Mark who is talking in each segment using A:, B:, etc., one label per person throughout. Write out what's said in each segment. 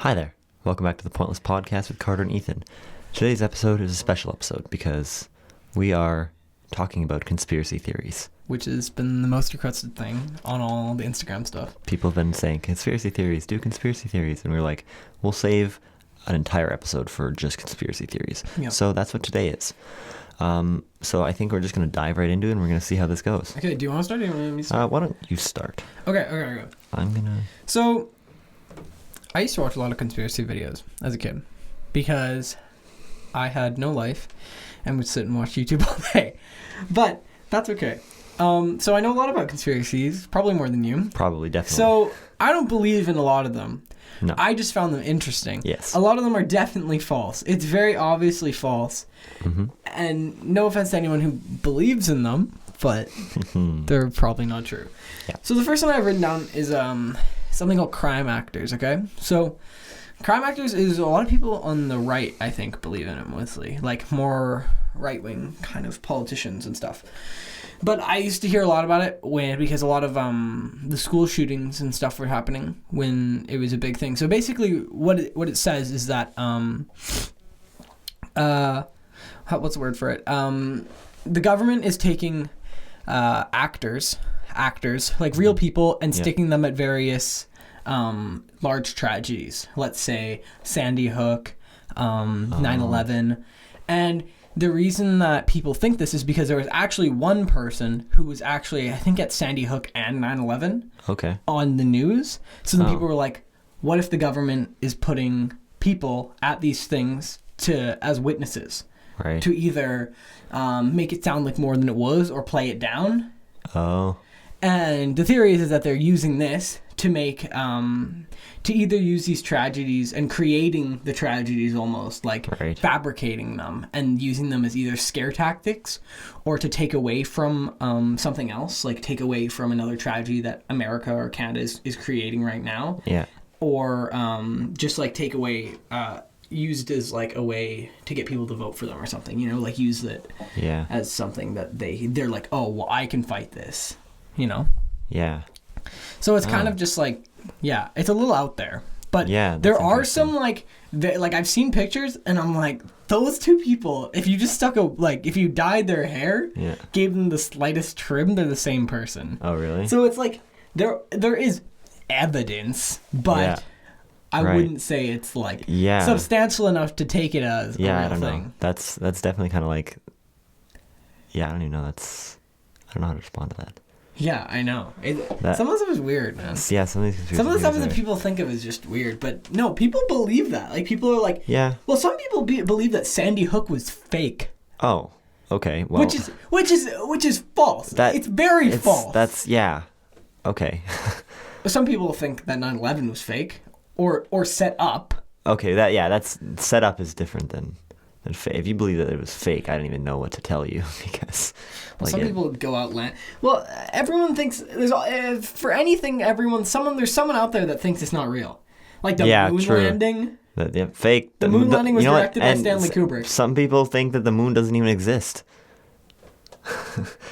A: Hi there. Welcome back to the Pointless Podcast with Carter and Ethan. Today's episode is a special episode because we are talking about conspiracy theories.
B: Which has been the most requested thing on all the Instagram stuff.
A: People have been saying, conspiracy theories, do conspiracy theories. And we're like, we'll save an entire episode for just conspiracy theories. Yep. So that's what today is. So I think we're just going to dive right into it and we're going to see how this goes.
B: Okay, do you want to start or do you want me to start?
A: Why don't you start?
B: Okay.
A: I'm going to...
B: So, I used to watch a lot of conspiracy videos as a kid because I had no life and would sit and watch YouTube all day. But that's okay. So I know a lot about conspiracies, probably more than you.
A: Probably, definitely.
B: So I don't believe in a lot of them.
A: No.
B: I just found them interesting.
A: Yes.
B: A lot of them are definitely false. It's very obviously false.
A: Mm-hmm.
B: And no offense to anyone who believes in them, but they're probably not true.
A: Yeah.
B: So the first one I've written down is something called crime actors, okay? So crime actors is a lot of people on the right, I think, believe in it mostly. Like more right-wing kind of politicians and stuff. But I used to hear a lot about it because a lot of the school shootings and stuff were happening when it was a big thing. So basically what it says is that what's the word for it? The government is taking actors like real people and sticking them at various large tragedies. Let's say Sandy Hook, 9/11, and the reason that people think this is because there was actually one person who was actually, I think, at Sandy Hook and 9/11 on the news. So then people were like, what if the government is putting people at these things as witnesses?
A: Right.
B: To either make it sound like more than it was or play it down.
A: Oh.
B: And the theory is that they're using this to make, to either use these tragedies and creating the tragedies almost, like fabricating them and using them as either scare tactics or to take away from something else, like take away from another tragedy that America or Canada is creating right now. Yeah. Or just like take away, used as like a way to get people to vote for them or something, like use it as something that they're like, oh, well, I can fight this, Yeah. So it's kind of just like, it's a little out there. But there are some like I've seen pictures and I'm like, those two people, if you just if you dyed their hair, gave them the slightest trim, they're the same person.
A: Oh, really? So
B: it's like there is evidence, but I wouldn't say it's like substantial enough to take it as a real thing.
A: Know. That's definitely kind of like, I don't even know. I don't know how to respond to that.
B: Yeah, I know. Some of the stuff is weird, man.
A: Yeah, some of the
B: stuff that people think of is just weird, but no, people believe that. Like people are like, well, some people believe that Sandy Hook was fake.
A: Oh, okay. Well,
B: which is false. It's very false.
A: That's okay.
B: Some people think that 9/11 was fake or set up.
A: Okay, that's set up is different than fake. If you believe that it was fake, I don't even know what to tell you because.
B: Some people go out land. Well, everyone thinks for anything. There's someone out there that thinks it's not real, like the moon landing.
A: Fake.
B: The moon landing was directed by Stanley Kubrick.
A: Some people think that the moon doesn't even exist.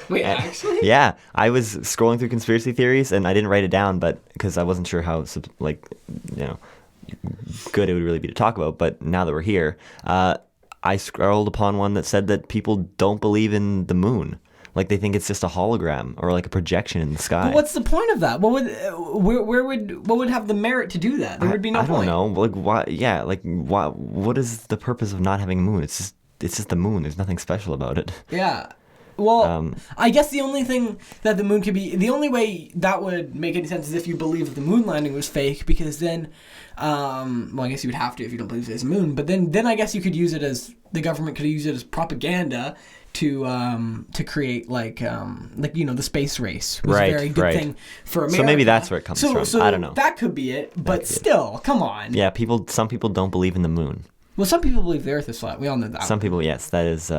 B: Wait, actually?
A: Yeah, I was scrolling through conspiracy theories and I didn't write it down, but because I wasn't sure how good it would really be to talk about. But now that we're here, I scrolled upon one that said that people don't believe in the moon. Like they think it's just a hologram or like a projection in the sky.
B: But what's the point of that? What would have the merit to do that? There would be no point.
A: I don't know. Like why? Yeah. Like why? What is the purpose of not having a moon? It's just the moon. There's nothing special about it.
B: Yeah. Well, I guess the only thing that the moon could be, the only way that would make any sense is if you believe that the moon landing was fake, because then, I guess you would have to if you don't believe there's a moon. But then I guess you could use it as the government could use it as propaganda to create the space race was a very good thing for America.
A: So maybe that's where it comes from.
B: So
A: I don't know.
B: That could be it, but still, come on.
A: Yeah, some people don't believe in the moon.
B: Well, some people believe the Earth is flat. We all know that.
A: Some people, yes, that is.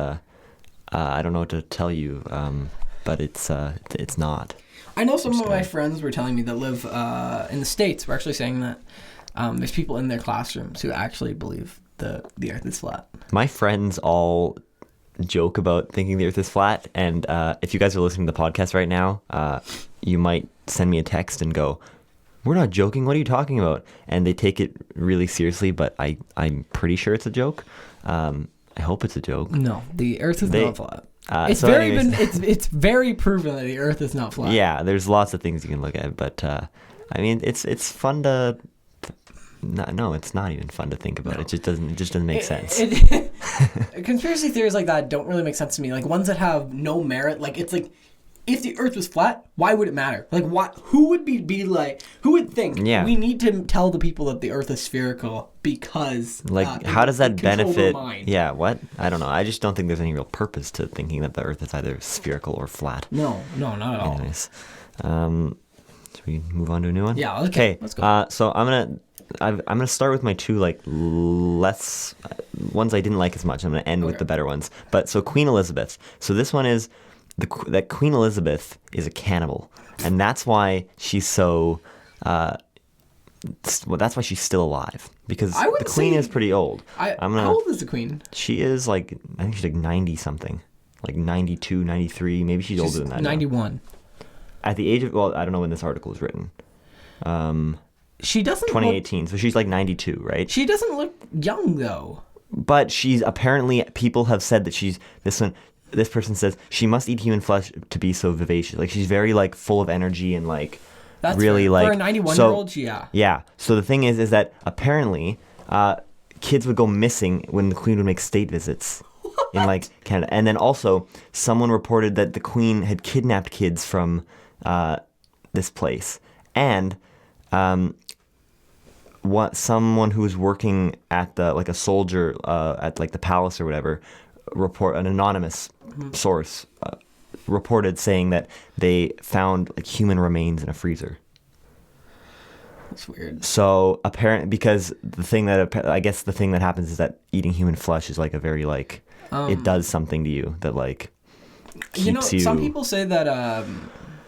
A: I don't know what to tell you, but it's not.
B: I know some of my friends were telling me that live in the States were actually saying that there's people in their classrooms who actually believe the Earth is flat.
A: My friends all joke about thinking the Earth is flat, and if you guys are listening to the podcast right now, you might send me a text and go, we're not joking. What are you talking about? And they take it really seriously, but I'm pretty sure it's a joke. I hope it's a joke.
B: No, the Earth is not flat. It's very proven that the Earth is not flat.
A: Yeah, there's lots of things you can look at, but I mean, it's fun to. No, it's not even fun to think about. No. It just doesn't make sense.
B: Conspiracy theories like that don't really make sense to me. Like ones that have no merit. Like it's like, if the Earth was flat, why would it matter? Like what? Who would be like? Who would think? Yeah. We need to tell the people that the Earth is spherical because.
A: Like, how does that benefit? Yeah. What? I don't know. I just don't think there's any real purpose to thinking that the Earth is either spherical or flat.
B: No, not at all.
A: Anyways, should we move on to a new one?
B: Yeah. Okay. Let's go.
A: So I'm gonna start with my two like less ones I didn't like as much. I'm gonna end with the better ones. But so Queen Elizabeth. So this one is that Queen Elizabeth is a cannibal, and that's why she's so. That's why she's still alive, because the Queen is pretty old.
B: How old is the Queen?
A: She is like, I think she's like 90 something, like 92, 93. Maybe she's older than that.
B: 91.
A: Now. At the age of, well, I don't know when this article was written.
B: She doesn't
A: 2018, so she's like 92, right?
B: She doesn't look young, though.
A: But she's apparently, people have said that this person says she must eat human flesh to be so vivacious. Like, she's very, like, full of energy and, like,
B: that's
A: really,
B: fair.
A: like...
B: For a 91-year-old, yeah.
A: Yeah. So the thing is that apparently kids would go missing when the Queen would make state visits in, like, Canada. And then also, someone reported that the Queen had kidnapped kids from this place. And... someone who was working at a soldier at like the palace or whatever, an anonymous source reported saying that they found like human remains in a freezer.
B: That's weird.
A: So apparently, because the thing that happens is that eating human flesh is like a very like it does something to you that like keeps you.
B: Some people say that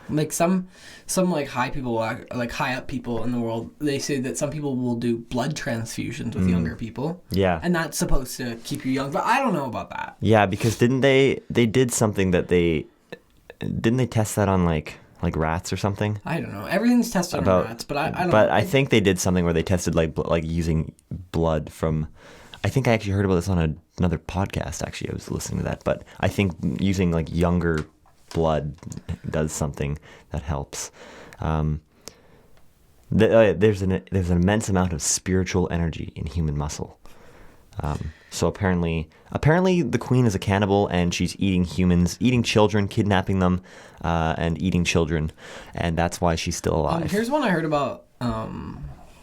B: like some like high people, like high up people in the world, they say that some people will do blood transfusions with younger people.
A: Yeah.
B: And that's supposed to keep you young, but I don't know about that.
A: Yeah, because didn't they did something that didn't they test that on like rats or something?
B: I don't know. Everything's tested on rats, but I don't know.
A: But I think they did something where they tested like using blood from. I think I actually heard about this on another podcast. Actually, I was listening to that, but I think using like younger blood does something that helps. There's an immense amount of spiritual energy in human muscle. So apparently the Queen is a cannibal, and she's eating humans, eating children, kidnapping them, and eating children, and that's why she's still alive.
B: Here's one I heard about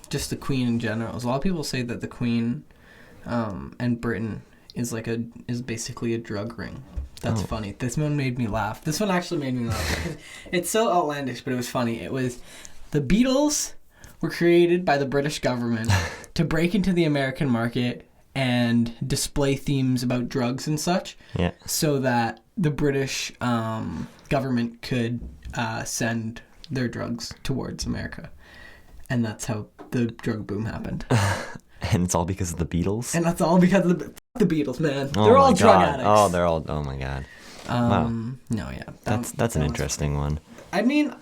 B: just the Queen in general. A lot of people say that the Queen and Britain is basically a drug ring. That's funny. This one made me laugh. This one actually made me laugh. It's so outlandish, but it was funny. It was the Beatles were created by the British government to break into the American market and display themes about drugs and such.
A: Yeah.
B: So that the British government could send their drugs towards America. And that's how the drug boom happened.
A: And it's all because of the Beatles?
B: And that's all because of the Beatles, man. They're all drug addicts.
A: Oh, they're all... Oh, my God. Wow.
B: No, yeah.
A: That's an interesting one.
B: I mean,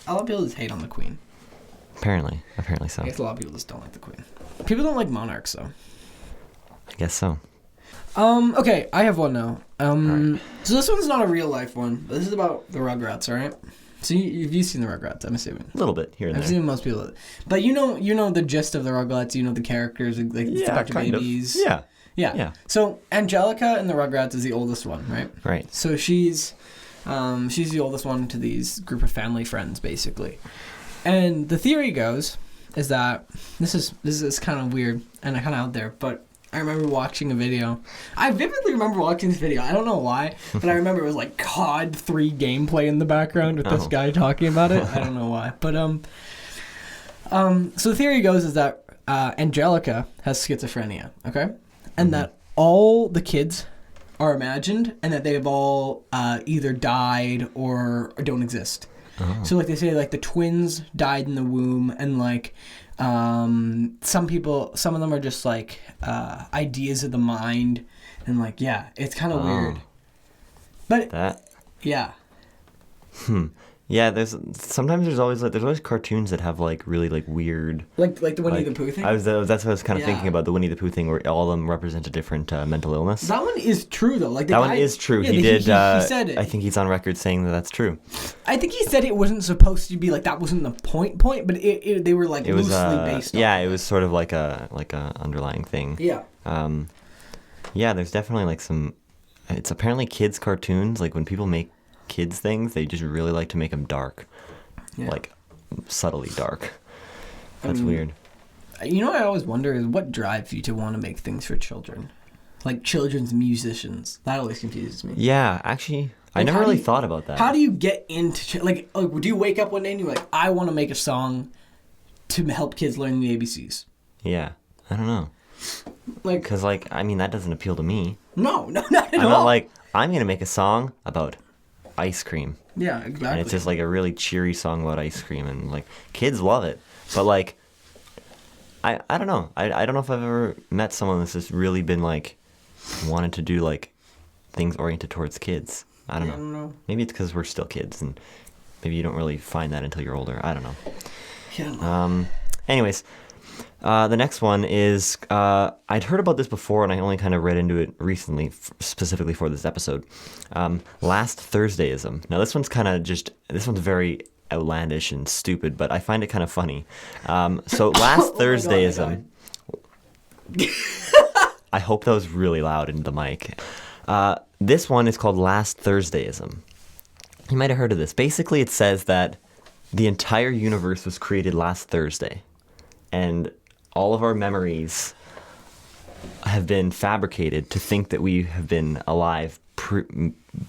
B: a lot of people just hate on the Queen.
A: Apparently so.
B: I guess a lot of people just don't like the Queen. People don't like monarchs, though.
A: I guess so.
B: Okay, I have one now.
A: Right.
B: So this one's not a real life one. This is about the Rugrats, all right? So you've seen the Rugrats, I'm assuming.
A: A little bit here and there.
B: I've seen most people, but you know the gist of the Rugrats. You know the characters, like it's a bunch of babies. Yeah. So Angelica in the Rugrats is the oldest one, right?
A: Right.
B: So she's the oldest one to these group of family friends, basically. And the theory goes is that this is kind of weird and kind of out there, but I remember watching a video. I vividly remember watching this video. I don't know why, but I remember it was like COD 3 gameplay in the background with this guy talking about it. I don't know why, but so the theory goes is that Angelica has schizophrenia, okay, and that all the kids are imagined, and that they've all either died or don't exist. So like they say, like the twins died in the womb, and like some of them are just like ideas of the mind, and like it's kind of weird. But
A: that
B: yeah.
A: Yeah, there's always cartoons that have like really like weird,
B: like the Winnie the Pooh thing.
A: That's what I was kind of thinking about, the Winnie the Pooh thing, where all of them represent a different mental illness.
B: That one is true though. Like
A: that one is true.
B: Yeah,
A: he
B: said it.
A: I think he's on record saying that that's true.
B: I think he said it wasn't supposed to be like that. Wasn't the point, but they were like loosely based.
A: Yeah, it was sort of like a underlying thing.
B: Yeah.
A: Yeah, there's definitely like some. It's apparently kids' cartoons. Like when people make kids things, they just really like to make them dark. Yeah. Like subtly dark. That's weird.
B: You know what I always wonder is what drives you to want to make things for children, like children's musicians. That always confuses me.
A: Yeah, actually, I never really thought about that.
B: How do you get into like do you wake up one day and you're like, I want to make a song to help kids learn the ABCs?
A: Yeah, I don't know. Like, because I mean that doesn't appeal to me.
B: No, not at all.
A: I'm not like I'm gonna make a song about ice cream.
B: Yeah, exactly.
A: And it's just like a really cheery song about ice cream, and like kids love it. But like, I don't know. I don't know if I've ever met someone that's just really been like wanted to do like things oriented towards kids. I don't know. Maybe it's because we're still kids, and maybe you don't really find that until you're older. I don't know.
B: Yeah.
A: Anyways. The next one is, I'd heard about this before and I only kind of read into it recently, specifically for this episode. Last Thursdayism. Now this one's very outlandish and stupid, but I find it kind of funny. So last Thursdayism, I hope that was really loud into the mic. This one is called Last Thursdayism. You might have heard of this. Basically it says that the entire universe was created last Thursday. And all of our memories have been fabricated to think that we have been alive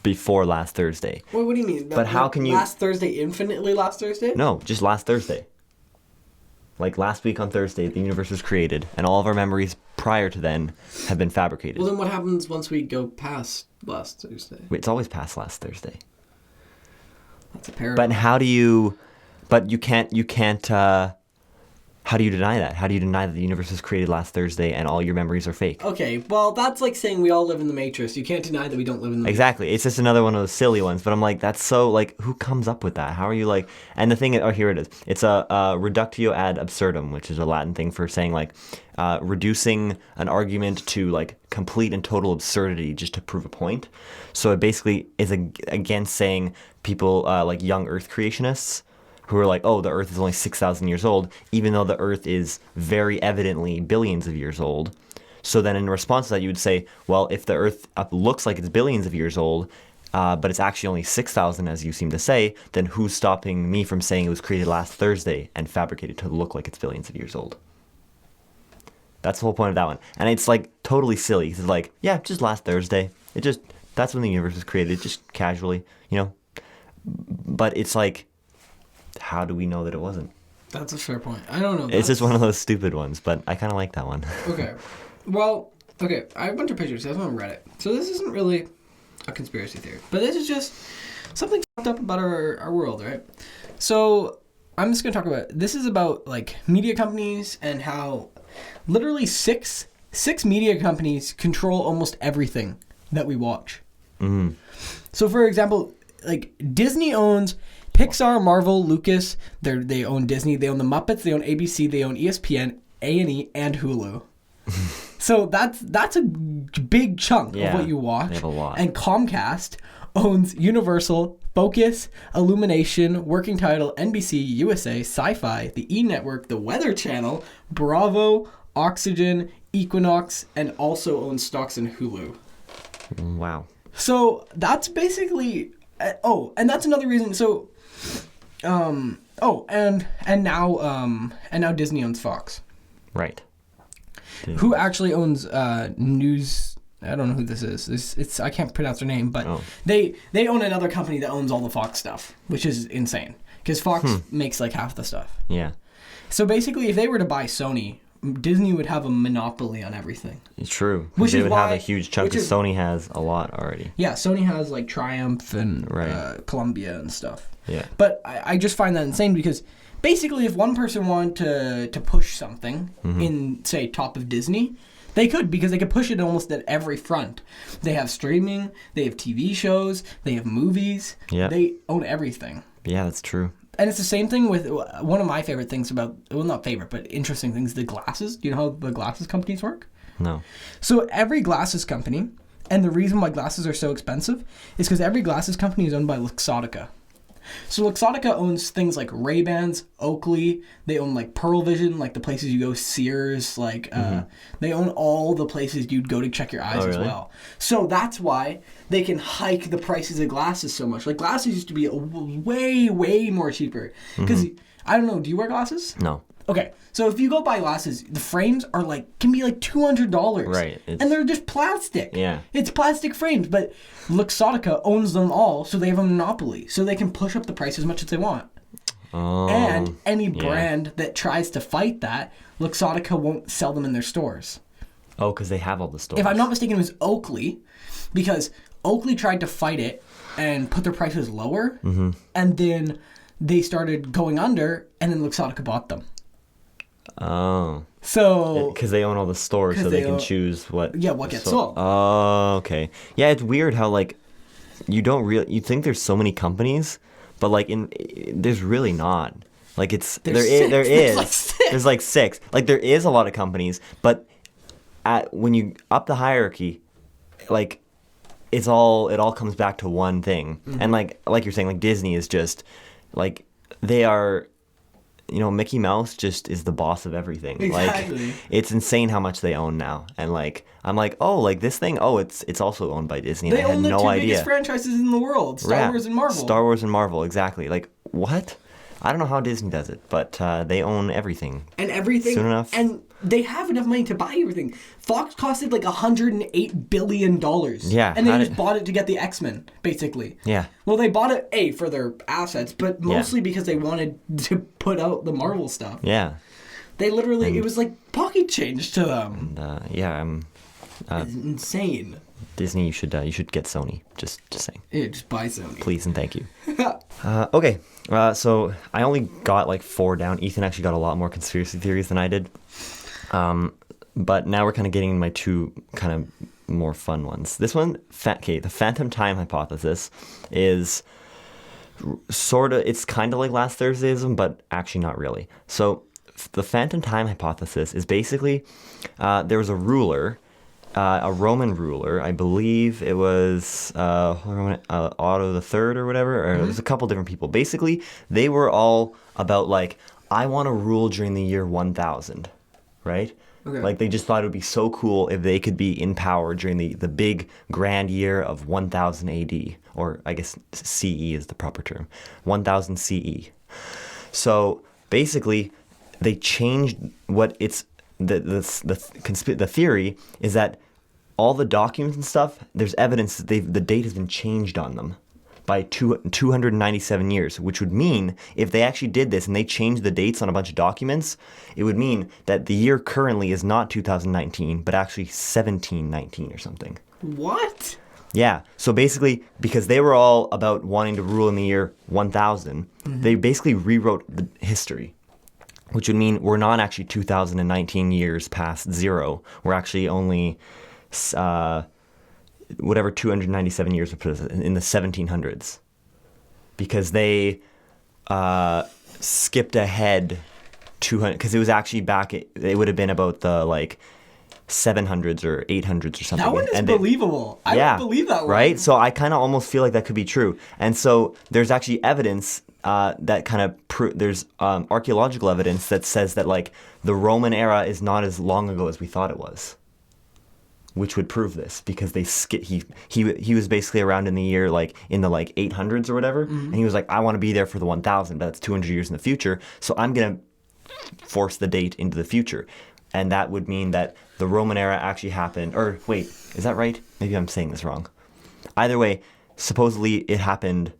A: before last Thursday.
B: Wait, what do you mean?
A: But how can you...
B: Last Thursday, infinitely last Thursday?
A: No, just last Thursday. Like last week on Thursday, the universe was created, and all of our memories prior to then have been fabricated.
B: Well, then what happens once we go past last Thursday?
A: It's always past last Thursday.
B: That's a paradox.
A: But how do you... But you can't... How do you deny that? How do you deny that the universe was created last Thursday and all your memories are fake?
B: Okay, well, that's like saying we all live in the Matrix. You can't deny that we don't live in the Matrix.
A: Exactly. It's just another one of those silly ones. But I'm like, that's so, like, who comes up with that? How are you, like... And the thing... Oh, here it is. It's a reductio ad absurdum, which is a Latin thing for saying, like, reducing an argument to, like, complete and total absurdity just to prove a point. So it basically is against saying people, like, young Earth creationists, who are like, oh, the Earth is only 6,000 years old, even though the Earth is very evidently billions of years old. So then in response to that, you would say, well, if the Earth looks like it's billions of years old, but it's actually only 6,000, as you seem to say, then who's stopping me from saying it was created last Thursday and fabricated to look like it's billions of years old? That's the whole point of that one. And it's like totally silly. It's like, yeah, just last Thursday. That's when the universe was created, just casually, you know? But it's like... How do we know that it wasn't?
B: That's a fair point. I don't know.
A: It's just one of those stupid ones, but I kind of like that one.
B: Okay. Well, okay. I have a bunch of pictures. That's on Reddit. So this isn't really a conspiracy theory, but this is just something fucked up about our world, right? So I'm just going to talk about... This is about, like, media companies and how literally six media companies control almost everything that we watch. Mm-hmm. So, for example, like, Disney owns... Pixar, Marvel, Lucas, they own Disney, they own the Muppets, they own ABC, they own ESPN, A&E, and Hulu. So that's a big chunk of what you watch.
A: They have a lot.
B: And Comcast owns Universal, Focus, Illumination, Working Title, NBC, USA, Sci-Fi, the E! Network, the Weather Channel, Bravo, Oxygen, Equinox, and also owns stocks in Hulu.
A: Wow.
B: So that's basically... and that's another reason. So... and now Disney owns Fox.
A: Right.
B: Who actually owns News? I don't know who this is. It's I can't pronounce their name, but they own another company that owns all the Fox stuff, which is insane because Fox makes like half the stuff.
A: Yeah.
B: So basically, if they were to buy Sony, Disney would have a monopoly on everything.
A: It's true. They would have a huge chunk because Sony has a lot already.
B: Yeah, Sony has like Triumph and Columbia and stuff.
A: Yeah.
B: But I just find that insane because basically if one person wanted to push something in, say, top of Disney, they could because they could push it almost at every front. They have streaming, they have TV shows, they have movies. Yeah. They own everything.
A: Yeah, that's true.
B: And it's the same thing with one of my favorite things about, well, not favorite, but interesting things, the glasses. Do you know how the glasses companies work?
A: No.
B: So every glasses company, and the reason why glasses are so expensive is because every glasses company is owned by Luxottica. So Luxottica owns things like Ray-Bans, Oakley. They own like Pearl Vision, like the places you go, Sears. Like they own all the places you'd go to check your eyes as well. So that's why they can hike the prices of glasses so much. Like glasses used to be way, way more cheaper. Because I don't know, do you wear glasses?
A: No.
B: Okay, so if you go buy glasses, the frames are can be like $200.
A: Right.
B: And they're just plastic.
A: Yeah.
B: It's plastic frames, but Luxottica owns them all, so they have a monopoly. So they can push up the price as much as they want.
A: Oh.
B: And any brand that tries to fight that, Luxottica won't sell them in their stores.
A: Oh, because they have all the stores.
B: If I'm not mistaken, it was Oakley, because Oakley tried to fight it and put their prices lower, and then they started going under, and then Luxottica bought them.
A: Oh.
B: So
A: because they own all the stores, so they can choose what
B: gets sold.
A: Oh, okay. Yeah, it's weird how like you think there's so many companies, but like there's really not. Like there's like six. Like there is a lot of companies, but when you up the hierarchy, like it all comes back to one thing. And like you're saying, like Disney is just like they are. Mickey Mouse just is the boss of everything.
B: Exactly.
A: Like, it's insane how much they own now. And like, I'm like, oh, like this thing, oh, it's also owned by Disney. And
B: they
A: I had
B: own the
A: no
B: two
A: idea.
B: biggest franchises in the world, Star Wars and Marvel.
A: Star Wars and Marvel, exactly. Like, what? I don't know how Disney does it, but they own everything.
B: And everything.
A: Soon enough.
B: And they have enough money to buy everything. Fox costed like $108 billion.
A: Yeah.
B: And they just bought it to get the X-Men, basically.
A: Yeah.
B: Well, they bought it, for their assets, but mostly because they wanted to put out the Marvel stuff.
A: Yeah.
B: They literally, it was like pocket change to them.
A: And,
B: it's insane.
A: Disney, you should get Sony. Just saying.
B: Yeah, just buy Sony.
A: Please and thank you. Okay. So I only got like 4 down. Ethan actually got a lot more conspiracy theories than I did. But now we're kind of getting my 2 kind of more fun ones. This one, the phantom time hypothesis is it's kind of like last Thursdayism, but actually not really. So the phantom time hypothesis is basically there was a ruler, a Roman ruler, I believe it was Otto the Third or whatever, or there's a couple different people. Basically, they were all about like, I want to rule during the year 1000, right?
B: Okay.
A: Like they just thought it would be so cool if they could be in power during the big grand year of 1000 AD, or I guess CE is the proper term, 1000 CE. So basically, they changed what it's the theory is that all the documents and stuff, there's evidence that the date has been changed on them by 297 years, which would mean if they actually did this and they changed the dates on a bunch of documents, it would mean that the year currently is not 2019, but actually 1719 or something.
B: What?
A: Yeah. So basically, because they were all about wanting to rule in the year 1000, they basically rewrote the history, which would mean we're not actually 2019 years past 0. We're actually only whatever 297 years would put us in the 1700s, because they skipped ahead 200, because it was actually it would have been about the like 700s or 800s or something.
B: That one is believable. I don't believe that one.
A: Right? So I kind of almost feel like that could be true. And so there's actually evidence that kind of there's archaeological evidence that says that like the Roman era is not as long ago as we thought it was, which would prove this, because he was basically around in the year like in the like 800s or whatever, and he was like, I want to be there for the 1000, but that's 200 years in the future, so I'm gonna force the date into the future. And that would mean that the Roman era actually happened. Or wait, is that right? Maybe I'm saying this wrong. Either way, supposedly it happened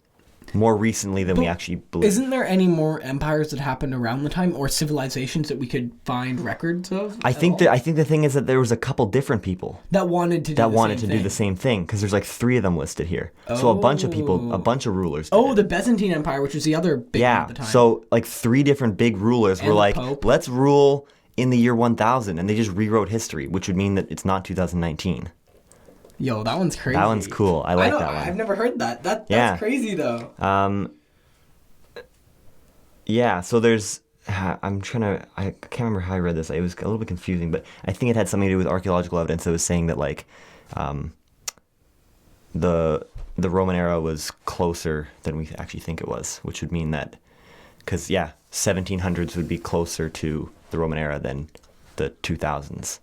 A: more recently than we actually believe.
B: Isn't there any more empires that happened around the time, or civilizations that we could find records of?
A: I think the thing is that there was a couple different people
B: that wanted to do
A: the same thing, because there's like 3 of them listed here. So a bunch of people, a bunch of rulers.
B: The Byzantine Empire, which was the other big one at the time.
A: So like 3 different big rulers were like,
B: Pope.
A: Let's rule in the year 1000, and they just rewrote history, which would mean that it's not 2019.
B: Yo, that one's crazy.
A: That one's cool. I like that one.
B: I've never heard that. That's crazy though.
A: Yeah, so there's. I'm trying to. I can't remember how I read this. It was a little bit confusing, but I think it had something to do with archaeological evidence that was saying that like, the Roman era was closer than we actually think it was, which would mean that, because 1700s would be closer to the Roman era than the 2000s.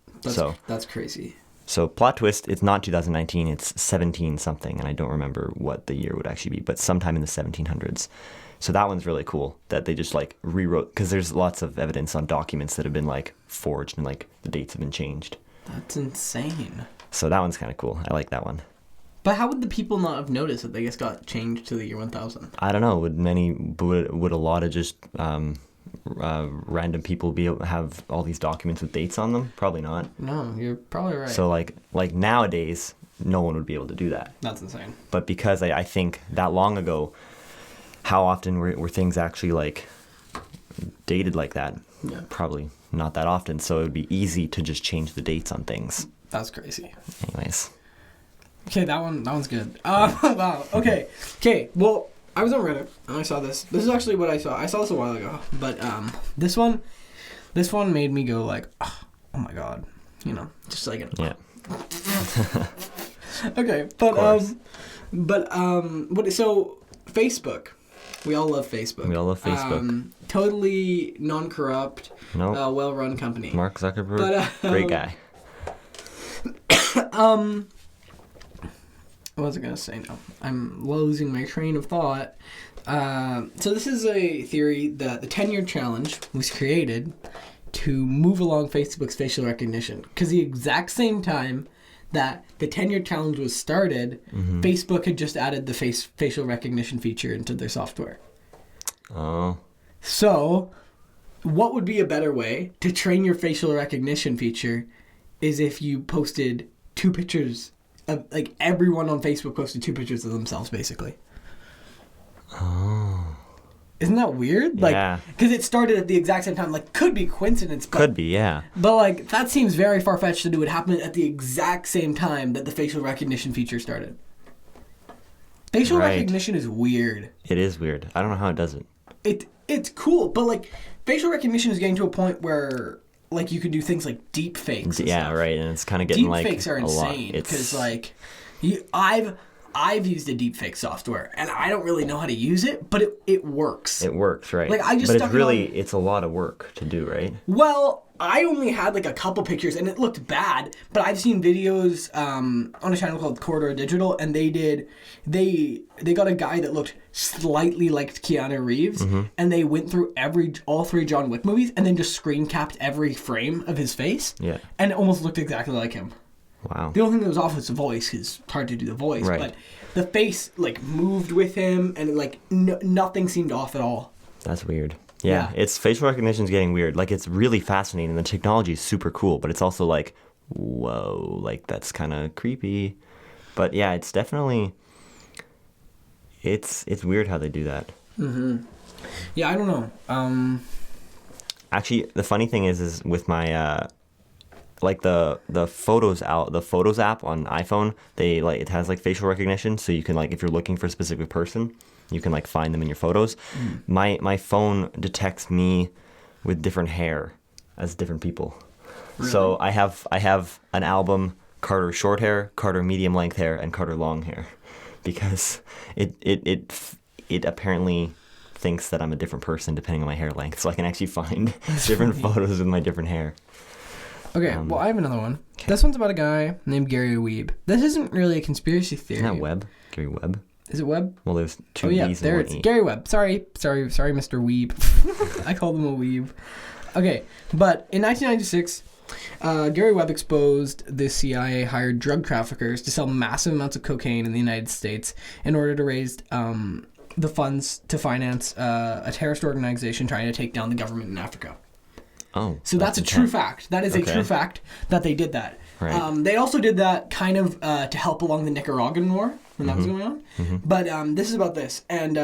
B: That's crazy.
A: So plot twist, it's not 2019, it's 17 something, and I don't remember what the year would actually be, but sometime in the 1700s. So that one's really cool that they just like rewrote, because there's lots of evidence on documents that have been like forged and like the dates have been changed.
B: That's insane.
A: So that one's kind of cool. I like that one.
B: But how would the people not have noticed that they just got changed to the year 1000?
A: I don't know. Would a lot of just random people have all these documents with dates on them? Probably not.
B: No, you're probably right.
A: So like nowadays, no one would be able to do that.
B: That's insane.
A: But because I think that long ago, how often were things actually like dated like that?
B: Yeah.
A: Probably not that often. So it would be easy to just change the dates on things.
B: That's crazy.
A: Anyways.
B: Okay, that one's good. Wow. Okay. Well, I was on Reddit and I saw this. This is actually what I saw. I saw this a while ago, but this one made me go like, oh my god, just like
A: yeah.
B: Okay, but so Facebook. We all love Facebook. Totally non-corrupt,
A: nope.
B: well-run company.
A: Mark Zuckerberg, great guy.
B: What was I going to say now? I'm losing my train of thought. So this is a theory that the 10-year challenge was created to move along Facebook's facial recognition. Because the exact same time that the 10-year challenge was started, Facebook had just added the facial recognition feature into their software.
A: Oh.
B: So, what would be a better way to train your facial recognition feature is if you posted 2 pictures of, like, everyone on Facebook posted 2 pictures of themselves, basically.
A: Oh.
B: Isn't that weird?
A: Yeah.
B: Because it started at the exact same time. Like, could be coincidence. But,
A: could be, yeah.
B: But, like, that seems very far-fetched to do it happen at the exact same time that the facial recognition feature started. Facial recognition is weird.
A: It is weird. I don't know how it does it.
B: It's cool, but, like, facial recognition is getting to a point where, like, you could do things like deep fakes and stuff.
A: Right, and it's kind of getting, like,
B: deep fakes are insane, because, like, I've used a deepfake software, and I don't really know how to use it, but it works.
A: It works, right?
B: Like, I just
A: but it's a lot of work to do, right?
B: Well, I only had like a couple pictures, and it looked bad. But I've seen videos on a channel called Corridor Digital, and they got a guy that looked slightly like Keanu Reeves, and they went through all 3 John Wick movies, and then just screen capped every frame of his face.
A: Yeah,
B: and it almost looked exactly like him.
A: Wow.
B: The only thing that was off was the voice, because it's hard to do the voice.
A: Right.
B: But the face, like, moved with him, and, like, nothing seemed off at all.
A: That's weird. Yeah, it's facial recognition is getting weird. Like, it's really fascinating. The technology is super cool, but it's also like, whoa, like, that's kind of creepy. But, yeah, it's definitely... It's weird how they do that.
B: Mm-hmm. Yeah, I don't know.
A: Actually, the funny thing is with my... like the Photos app on iPhone, it has like facial recognition, so you can, like, if you're looking for a specific person, you can, like, find them in your photos. My phone detects me with different hair as different people. Really? So I have an album: Carter short hair, Carter medium length hair, and Carter long hair, because it apparently thinks that I'm a different person depending on my hair length, so I can actually find different photos with my different hair.
B: Okay, well, I have another one. Okay. This one's about a guy named Gary Weeb. This isn't really a conspiracy theory.
A: Isn't that Webb? Gary Webb?
B: Is it Webb?
A: Well, there's 2 B's and
B: there
A: 1
B: it's
A: E.
B: Gary Webb. Sorry, Mr. Weeb. I called him a weeb. Okay, but in 1996, Gary Webb exposed the CIA hired drug traffickers to sell massive amounts of cocaine in the United States in order to raise the funds to finance a terrorist organization trying to take down the government in Africa.
A: Oh,
B: so that's a true fact. That is a true fact that they did that.
A: Right.
B: They also did that kind of to help along the Nicaraguan war when that was going on. But this is about this. And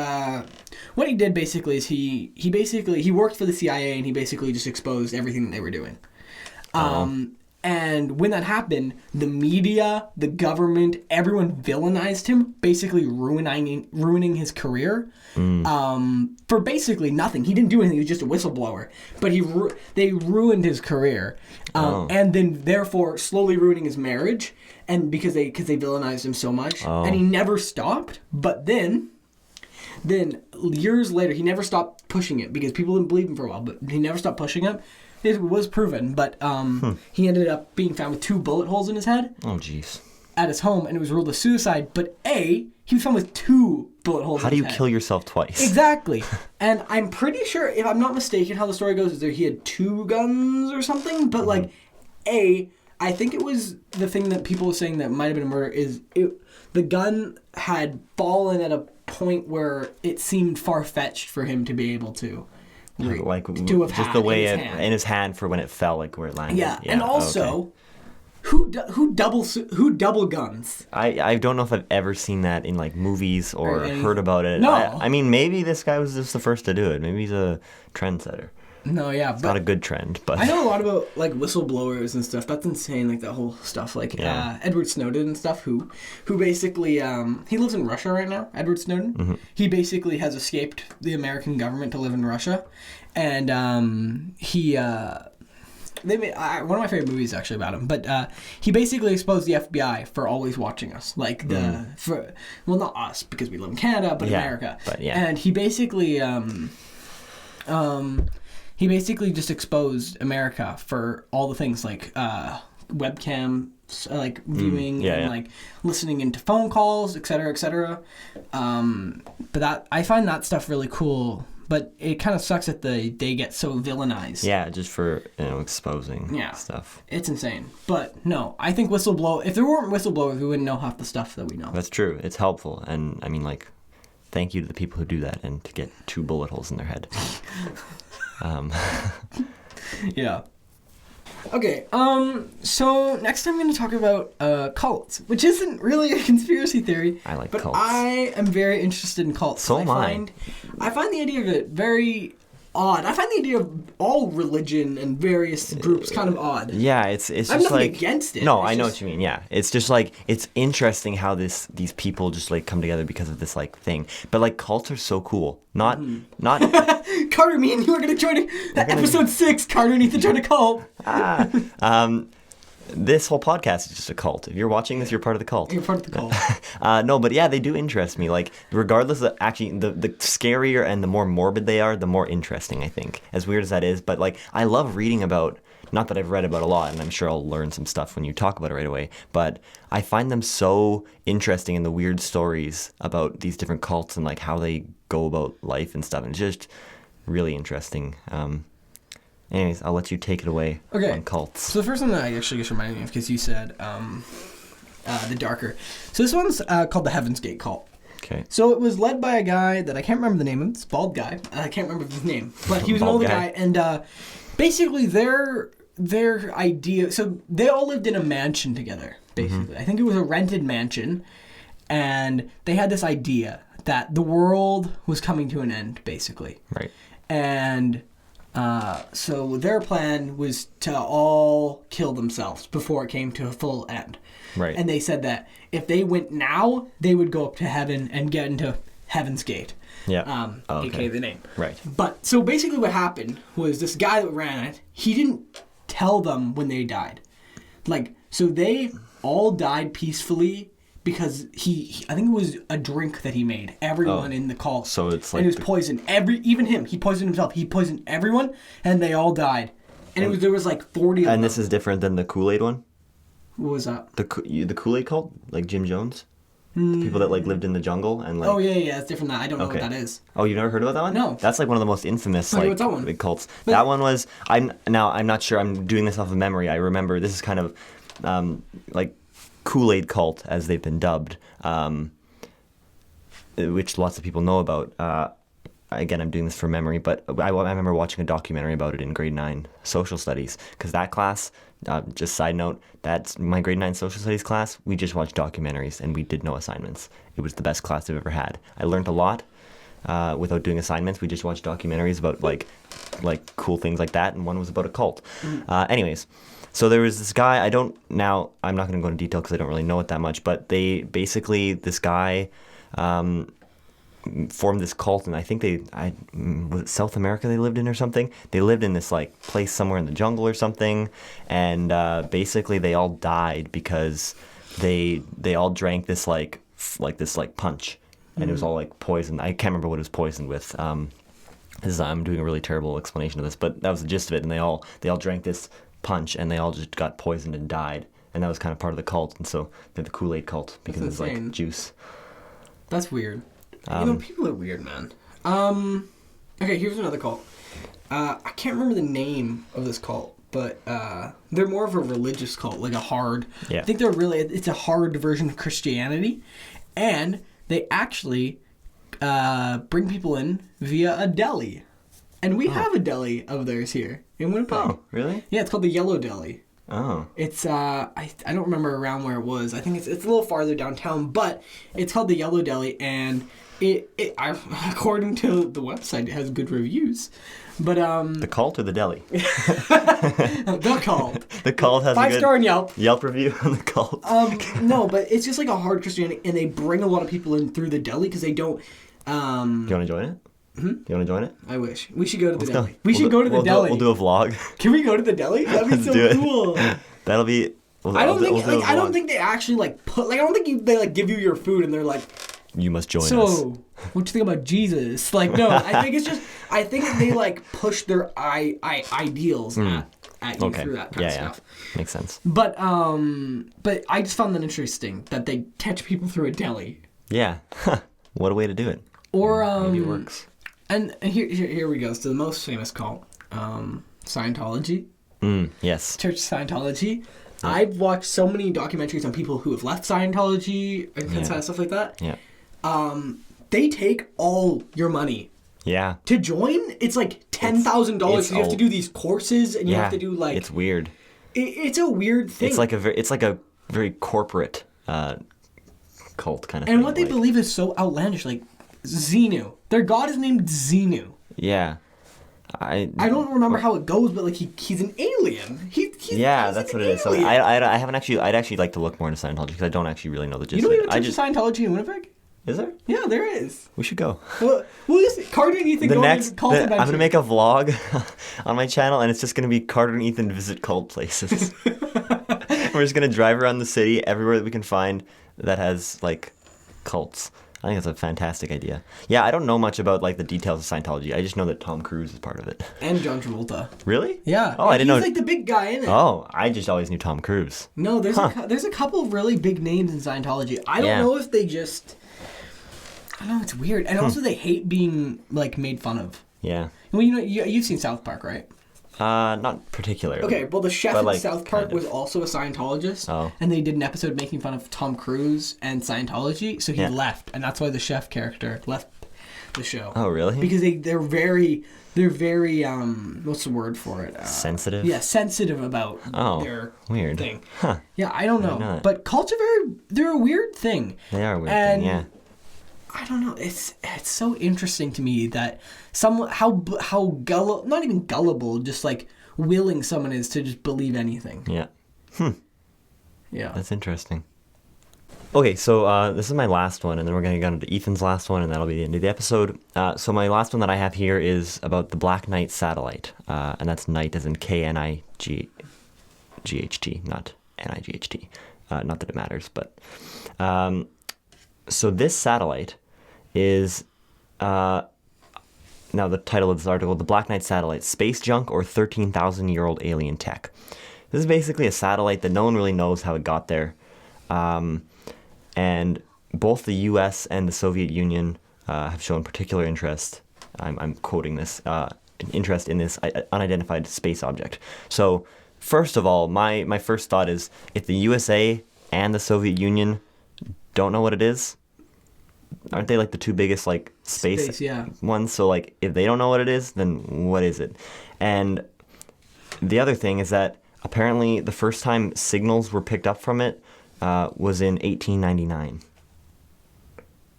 B: what he did basically is he worked for the CIA, and he basically just exposed everything that they were doing. And when that happened, the media, the government, everyone villainized him, basically ruining his career for basically nothing. He didn't do anything. He was just a whistleblower. But they ruined his career. And then, therefore, slowly ruining his marriage. And because they villainized him so much. And he never stopped. But then years later, he never stopped pushing it because people didn't believe him for a while. But he never stopped pushing it. It was proven, but he ended up being found with 2 bullet holes in his head.
A: Oh, jeez.
B: At his home, and it was ruled a suicide. But he was found with 2 bullet holes in his head.
A: How do you kill yourself twice?
B: Exactly. And I'm pretty sure, if I'm not mistaken, how the story goes is that he had 2 guns or something. But, like, I think it was the thing that people were saying that might have been a murder is the gun had fallen at a point where it seemed far-fetched for him to be able to.
A: Like just the way in his hand for when it fell, like where it landed.
B: Yeah. And also, who double guns?
A: I don't know if I've ever seen that in like movies or heard about it.
B: No.
A: I mean, maybe this guy was just the first to do it. Maybe he's a trendsetter.
B: No, yeah,
A: it's not a good trend, but
B: I know a lot about like whistleblowers and stuff. That's insane, like that whole stuff. Like Edward Snowden and stuff. Who basically he lives in Russia right now. Edward Snowden. Mm-hmm. He basically has escaped the American government to live in Russia, and they made one of my favorite movies actually about him. But he basically exposed the FBI for always watching us, like not us because we live in Canada, but America.
A: But
B: and he basically he basically just exposed America for all the things like webcam, like viewing and like listening into phone calls, etc., etc. But that I find that stuff really cool. But it kind of sucks that they get so villainized.
A: Yeah, just for exposing stuff.
B: It's insane. But no, I think if there weren't whistleblowers, we wouldn't know half the stuff that we know.
A: That's true. It's helpful, and I mean, like, thank you to the people who do that and to get 2 bullet holes in their head.
B: Yeah. Okay, so next I'm going to talk about cults, which isn't really a conspiracy theory.
A: I like
B: but
A: cults.
B: I am very interested in cults.
A: So am I.
B: I find the idea of it very odd. I find the idea of all religion and various groups kind of odd.
A: Yeah, it's just
B: I'm nothing
A: like
B: against it.
A: No, I know what you mean. Yeah, it's just like it's interesting how these people just like come together because of this like thing. But like cults are so cool. Not
B: Carter, me and you are going to join episode 6. Carter needs to join a cult.
A: This whole podcast is just a cult. If you're watching this, you're part of the cult.
B: You're part of the cult.
A: No, but yeah, they do interest me. Like, regardless of actually, the scarier and the more morbid they are, the more interesting, I think. As weird as that is. But, like, I love reading about, not that I've read about a lot, and I'm sure I'll learn some stuff when you talk about it right away, but I find them so interesting in the weird stories about these different cults and, like, how they go about life and stuff. And it's just really interesting. Anyways, I'll let you take it away on cults.
B: So the first one that I actually just reminded me of, because you said the darker. So this one's called the Heaven's Gate cult.
A: Okay.
B: So it was led by a guy that I can't remember the name of. It's a bald guy. I can't remember his name. But he was an older guy. And basically their idea... So they all lived in a mansion together, basically. Mm-hmm. I think it was a rented mansion. And they had this idea that the world was coming to an end, basically.
A: Right.
B: And... so their plan was to all kill themselves before it came to a full end.
A: Right.
B: And they said that if they went now, they would go up to heaven and get into Heaven's Gate.
A: Yeah.
B: AKA the name.
A: Right.
B: But, so basically what happened was this guy that ran it, he didn't tell them when they died. Like, so they all died peacefully because I think it was a drink that he made. Everyone in the cult.
A: So it's like...
B: And it was poison. Even him. He poisoned himself. He poisoned everyone, and they all died. And there was like 40 of them.
A: And this is different than the Kool-Aid one?
B: What was that?
A: The Kool-Aid cult? Like Jim Jones? The people that like lived in the jungle and like...
B: Oh, yeah, it's different than that. I don't know what that is.
A: Oh, you've never heard about that one?
B: No.
A: That's like one of the most infamous
B: what's that one?
A: big cults. But that one was... I'm not sure. I'm doing this off of memory. I remember this is kind of like... Kool-Aid cult, as they've been dubbed, which lots of people know about. Again, I'm doing this from memory, but I remember watching a documentary about it in grade 9 social studies, because that class, just side note, that's my grade 9 social studies class, we just watched documentaries and we did no assignments. It was the best class I've ever had. I learned a lot. without doing assignments. We just watched documentaries about like cool things like that, and one was about a cult. Anyways, so there was this guy. I'm not going to go into detail because I don't really know it that much. But this guy formed this cult, and I think was it South America they lived in or something. They lived in this like place somewhere in the jungle or something, and basically they all died because they all drank this like punch, and it was all like poison. I can't remember what it was poisoned with. I'm doing a really terrible explanation of this, but that was the gist of it. And they all drank this punch, and they all just got poisoned and died. And that was kind of part of the cult. And so they're the Kool-Aid cult because it's like juice.
B: That's weird. People are weird, man. Okay, here's another cult. I can't remember the name of this cult, but they're more of a religious cult, like a hard. Yeah. I think it's a hard version of Christianity, and they actually bring people in via a deli, and we have a deli of theirs here in Winnipeg.
A: Oh, really?
B: Yeah, it's called the Yellow Deli.
A: Oh.
B: It's I don't remember around where it was. I think it's a little farther downtown, but it's called the Yellow Deli, and according to the website, it has good reviews. But
A: the cult or the deli?
B: The cult.
A: The cult has
B: 5-star on
A: Yelp review on the cult.
B: No, but it's just like a hard Christianity, and they bring a lot of people in through the deli because they don't.
A: Do you want to join it? Mm-hmm. Do you want to join it?
B: I wish. We should go to the deli. We should go to the deli.
A: We'll do a vlog.
B: Can we go to the deli? That'd be so cool.
A: That'll be.
B: I don't think they actually like put like I don't think they like give you your food and they're like.
A: You must join us.
B: So, what do you think about Jesus? Like, no, I think they like push their ideals at you through that kind of stuff.
A: Makes sense.
B: But I just found that interesting that they catch people through a deli.
A: Yeah, what a way to do it.
B: Or
A: maybe it works.
B: And here we go. So the most famous cult, Scientology.
A: Yes.
B: Church Scientology. Yeah. I've watched so many documentaries on people who have left Scientology and kind of stuff like that.
A: Yeah.
B: They take all your money.
A: Yeah.
B: To join, it's like $10,000. You have to do these courses, and you have to do like.
A: It's weird.
B: It's a weird thing.
A: It's like a very corporate cult kind of thing.
B: And what they believe is so outlandish, like Xenu. Their god is named Xenu.
A: Yeah. I
B: don't remember how it goes, but like he's an alien. He's
A: that's what it is. So I haven't actually. I'd actually like to look more into Scientology because I don't actually really know the gist.
B: You don't even touch Scientology in Winnipeg?
A: Is there?
B: Yeah, there is.
A: We should go.
B: Well, Carter and Ethan go to cult adventure.
A: I'm gonna make a vlog on my channel, and it's just gonna be Carter and Ethan visit cult places. We're just gonna drive around the city everywhere that we can find that has like cults. I think that's a fantastic idea. Yeah, I don't know much about like the details of Scientology. I just know that Tom Cruise is part of it.
B: And John Travolta.
A: Really?
B: Yeah.
A: Oh, I didn't know.
B: He's like the big guy in it.
A: Oh, I just always knew Tom Cruise.
B: No, there's a couple of really big names in Scientology. I don't know if they just. I don't know. It's weird, and also they hate being like made fun of.
A: Yeah.
B: Well, you've seen South Park, right?
A: Not particularly.
B: Okay, well, the chef in South Park was also a Scientologist, and they did an episode making fun of Tom Cruise and Scientology, so he left, and that's why the chef character left the show.
A: Oh, really?
B: Because they're very what's the word for it?
A: Sensitive?
B: Yeah, sensitive about their
A: weird
B: thing.
A: Huh.
B: Yeah, I don't know. But cults they're a weird thing.
A: They are a weird thing, yeah.
B: I don't know. It's so interesting to me that how not even gullible, just like willing someone is to just believe anything.
A: Yeah.
B: Yeah.
A: That's interesting. Okay, so this is my last one, and then we're going to go into Ethan's last one, and that'll be the end of the episode. So my last one that I have here is about the Black Knight satellite, and that's Knight as in Knight, not Night. Not that it matters, but so this satellite is now the title of this article: "The Black Knight Satellite: Space Junk or 13,000-year-old Alien Tech." This is basically a satellite that no one really knows how it got there. And both the U.S. and the Soviet Union have shown particular interest. I'm quoting this interest in this unidentified space object. So, first of all, my first thought is if the USA and the Soviet Union don't know what it is, aren't they like the two biggest like space ones? So like if they don't know what it is, then what is it? And the other thing is that apparently the first time signals were picked up from it was in 1899.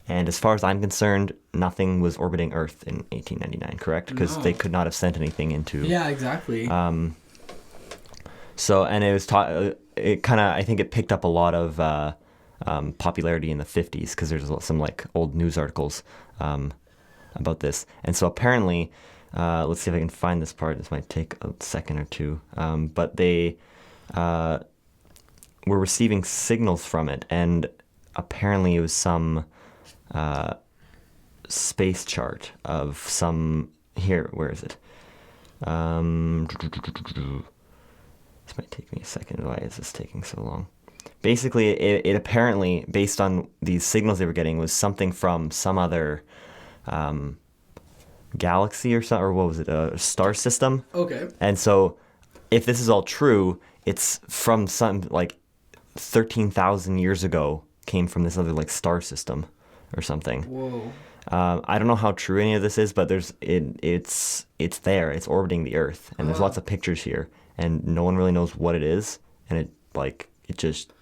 A: And as far as I'm concerned, nothing was orbiting Earth in 1899, correct? Because they could not have sent anything into...
B: Yeah, exactly.
A: So, and it was it kind of, I think it picked up a lot of popularity in the 50s because there's some like old news articles about this. And so apparently, let's see if I can find this part. This might take a second or two. But they were receiving signals from it, and apparently it was some space chart of some... Here, where is it? This might take me a second. Why is this taking so long? Basically, it apparently, based on these signals they were getting, was something from some other galaxy or something, or what was it, a star system?
B: Okay.
A: And so, if this is all true, it's from some, like, 13,000 years ago, came from this other, like, star system or something.
B: Whoa.
A: I don't know how true any of this is, but it's there. It's orbiting the Earth, and there's lots of pictures here, and no one really knows what it is, and it just...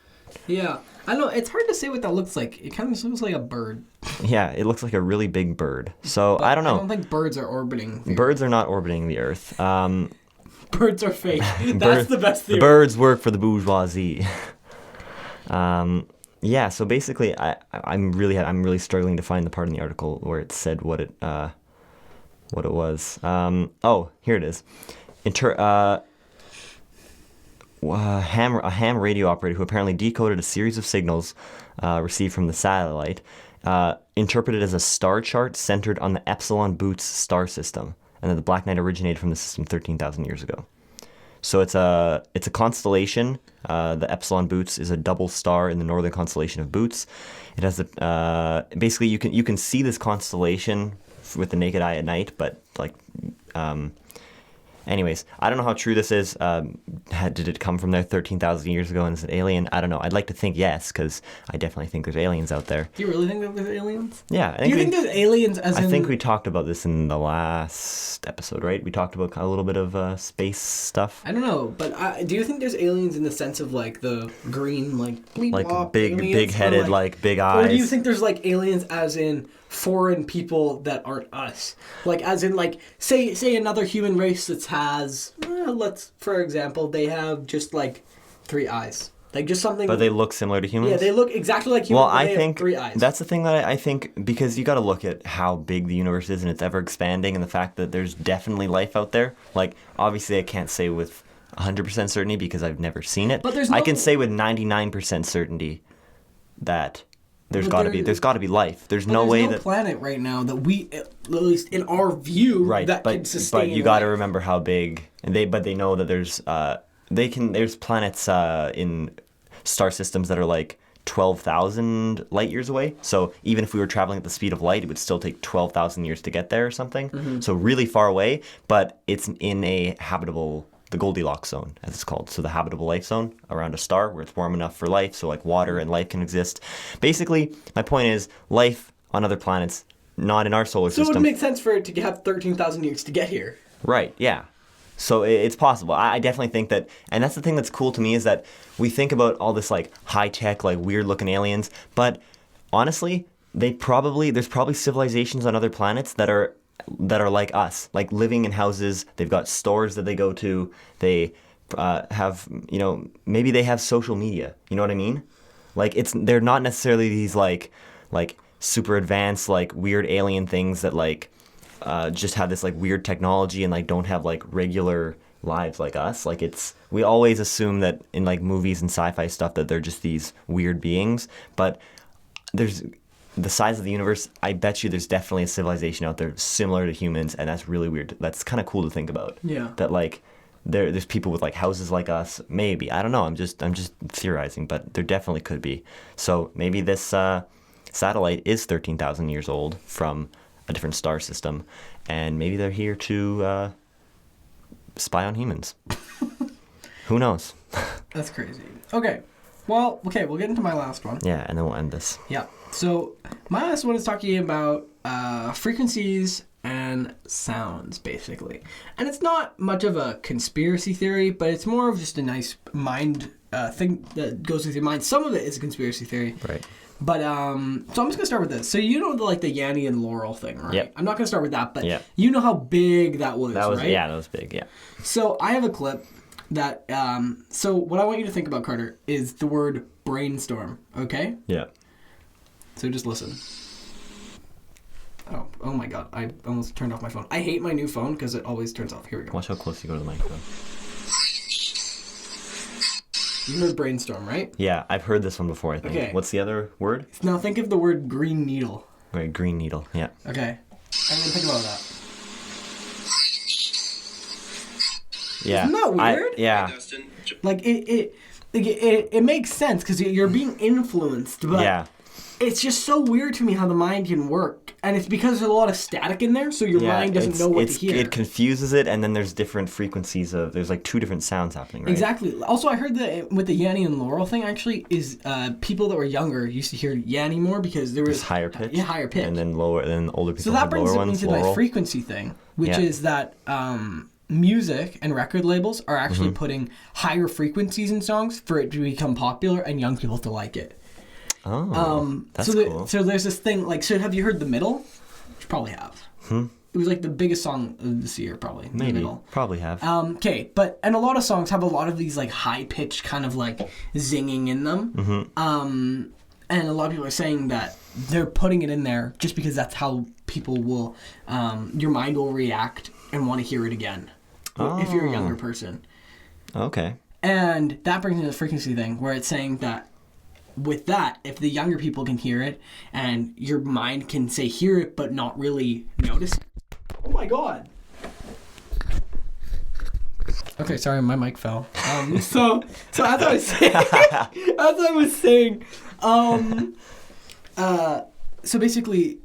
B: Yeah, I know, it's hard to say what that looks like. It kind of looks like a bird.
A: Yeah, it looks like a really big bird. So, I don't know.
B: I don't think birds are orbiting the
A: Birds are not orbiting the Earth.
B: Birds are fake. That's the best theory.
A: The birds work for the bourgeoisie. Yeah, so basically, I'm really struggling to find the part in the article where it said what it was. Oh, here it is. A ham radio operator who apparently decoded a series of signals received from the satellite, interpreted as a star chart centered on the Epsilon Bootes star system, and that the Black Knight originated from the system 13,000 years ago. So it's a constellation. The Epsilon Bootes is a double star in the northern constellation of Bootes. It has basically you can see this constellation with the naked eye at night, but like. Anyways, I don't know how true this is. Did it come from there 13,000 years ago and is it alien? I don't know. I'd like to think yes, because I definitely think there's aliens out there.
B: Do you really think that there's aliens?
A: Yeah.
B: Do you think there's aliens as in...
A: I think we talked about this in the last episode, right? We talked about a little bit of space stuff.
B: I don't know, but do you think there's aliens in the sense of like the green, like... Bleep,
A: like
B: blop,
A: big-headed, like big eyes?
B: Or do you think there's like aliens as in... foreign people that aren't us, like as in like say another human race that has let's for example they have just like 3 eyes, like just something,
A: but they look similar to humans.
B: Yeah, they look exactly like humans.
A: Well, I think
B: 3 eyes.
A: That's the thing that I think, because you got to look at how big the universe is and it's ever expanding, and the fact that there's definitely life out there. Like obviously I can't say with 100% certainty because I've never seen it, but I can say with 99% certainty that there's got to be life. There's no way that
B: planet right now that we, at least in our view,
A: right,
B: that can sustain.
A: But you got to remember how big, and they know that there's planets in star systems that are like 12,000 light years away. So even if we were traveling at the speed of light, it would still take 12,000 years to get there or something. Mm-hmm. So really far away, but it's in a habitable, the Goldilocks zone, as it's called. So the habitable life zone around a star where it's warm enough for life, so like water and life can exist. Basically, my point is life on other planets, not in our solar system.
B: So it would make sense for it to have 13,000 years to get here.
A: Right, yeah. So it's possible. I definitely think that, and that's the thing that's cool to me, is that we think about all this like high-tech, like weird-looking aliens, but honestly, there's probably civilizations on other planets that are like us, like living in houses. They've got stores that they go to. They have, maybe they have social media. You know what I mean? Like they're not necessarily these like super advanced, like weird alien things that like just have this like weird technology and like don't have like regular lives like us. Like we always assume that in like movies and sci-fi stuff that they're just these weird beings, but there's the size of the universe. I bet you there's definitely a civilization out there similar to humans, and that's really weird. That's kind of cool to think about. Yeah. That like there's people with like houses like us. Maybe, I don't know. I'm just theorizing, but there definitely could be. So maybe this satellite is 13,000 years old from a different star system, and maybe they're here to spy on humans. Who knows?
B: That's crazy. Okay. Well, we'll get into my last one.
A: Yeah, and then we'll end this.
B: Yeah. So my last one is talking about frequencies and sounds, basically. And it's not much of a conspiracy theory, but it's more of just a nice mind thing that goes with your mind. Some of it is a conspiracy theory.
A: Right.
B: But, so I'm just going to start with this. So you know the Yanny and Laurel thing, right?
A: Yep.
B: I'm not going to start with that, but you know how big that was, right?
A: Yeah, that was big, yeah.
B: So I have a clip that, so what I want you to think about, Carter, is the word brainstorm, okay?
A: Yeah.
B: So just listen. Oh my God, I almost turned off my phone. I hate my new phone because it always turns off. Here we go.
A: Watch how close you go to the microphone.
B: You heard brainstorm, right?
A: Yeah, I've heard this one before, I think.
B: Okay.
A: What's the other word?
B: Now think of the word green needle.
A: Right, green needle, yeah.
B: Okay. And then think about that.
A: Yeah.
B: Isn't that weird?
A: Yeah.
B: Like, it makes sense because you're being influenced, but it's just so weird to me how the mind can work. And it's because there's a lot of static in there, so your mind doesn't know what to hear.
A: It confuses it, and then there's different frequencies there's like 2 different sounds happening, right?
B: Exactly. Also, I heard that with the Yanny and Laurel thing, actually, is people that were younger used to hear Yanny more because there was...
A: higher pitch?
B: Yeah, higher pitch.
A: And then older people
B: so that brings me to
A: Laurel.
B: my frequency thing, which is that music and record labels are actually putting higher frequencies in songs for it to become popular and young people to like it.
A: Oh, that's cool.
B: So there's this thing, like, so have you heard The Middle? You probably have. It was like the biggest song of this year, probably.
A: Maybe.
B: The Middle.
A: Probably have.
B: Okay, and a lot of songs have a lot of these, like, high-pitched kind of, like, zinging in them. And a lot of people are saying that they're putting it in there just because that's how people will, your mind will react and want to hear it again. If you're a younger person.
A: Okay.
B: And that brings me to the frequency thing, where it's saying that with that, if the younger people can hear it, and your mind can, say, hear it, but not really notice it. Oh my God. Okay, sorry, my mic fell. So as I was saying, so basically,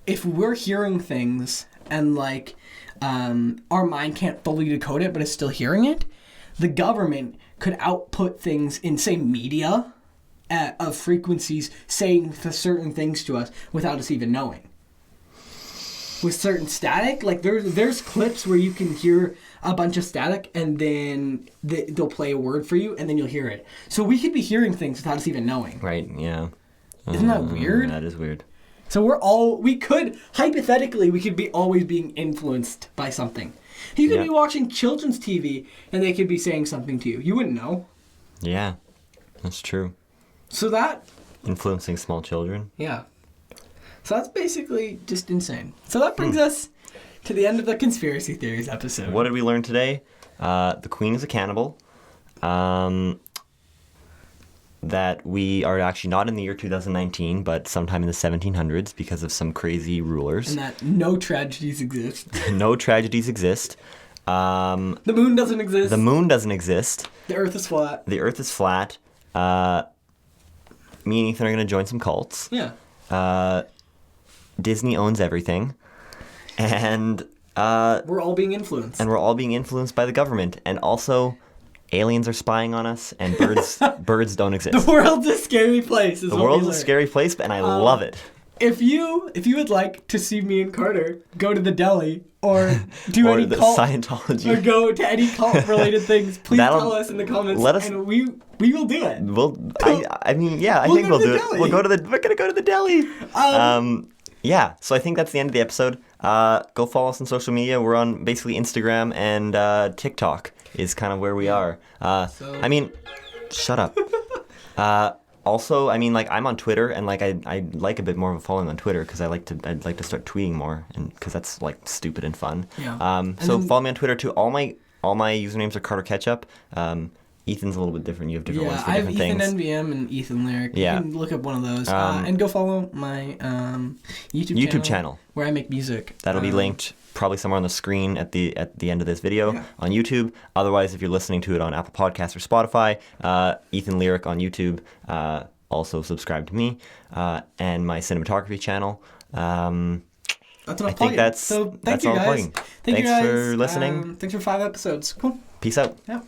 B: if we're hearing things and, like, our mind can't fully decode it, but it's still hearing it, the government could output things in, say, media of frequencies saying certain things to us without us even knowing. With certain static, like there's clips where you can hear a bunch of static and then they'll play a word for you and then you'll hear it. So we could be hearing things without us even knowing.
A: Right, yeah.
B: Isn't that weird?
A: That is weird.
B: So we could be always being influenced by something. You could be watching children's TV and they could be saying something to you. You wouldn't know.
A: Yeah, that's true.
B: So that...
A: Influencing small children.
B: Yeah. So that's basically just insane. So that brings us to the end of the Conspiracy Theories episode.
A: What did we learn today? The Queen is a cannibal. That we are actually not in the year 2019, but sometime in the 1700s because of some crazy rulers.
B: And that no tragedies exist.
A: No tragedies exist.
B: The moon doesn't exist.
A: The moon doesn't exist.
B: The earth is flat.
A: The earth is flat. Me and Ethan are going to join some cults.
B: Yeah.
A: Disney owns everything. And...
B: we're all being influenced.
A: And we're all being influenced by the government. And also... aliens are spying on us, and birds don't exist.
B: The world's a scary place.
A: The world's a scary place, and I love it.
B: If you would like to see me and Carter go to the deli or do any cult
A: Scientology
B: or go to any cult related things, please tell us in the comments, and we will do it.
A: I think we'll do it. We're gonna go to the deli. Yeah, so I think that's the end of the episode. Go follow us on social media. We're on basically Instagram and TikTok is kind of where we are. Shut up. Also, I mean, like, I'm on Twitter, and like I like a bit more of a following on Twitter because I'd like to start tweeting more, and because that's like stupid and fun.
B: Yeah.
A: So follow me on Twitter too. All my usernames are Carter Ketchup. Ethan's a little bit different. You have different ones for different things.
B: I have Ethan NVM and Ethan Lyric.
A: Yeah.
B: You can look up one of those. And go follow my YouTube channel where I make music.
A: That'll be linked probably somewhere on the screen at the end of this video on YouTube. Otherwise, if you're listening to it on Apple Podcasts or Spotify, Ethan Lyric on YouTube. Also subscribe to me and my cinematography channel.
B: That's enough
A: I think that's all I'm plugging.
B: Thanks
A: for listening.
B: Thanks for 5 episodes. Cool.
A: Peace out.
B: Yep.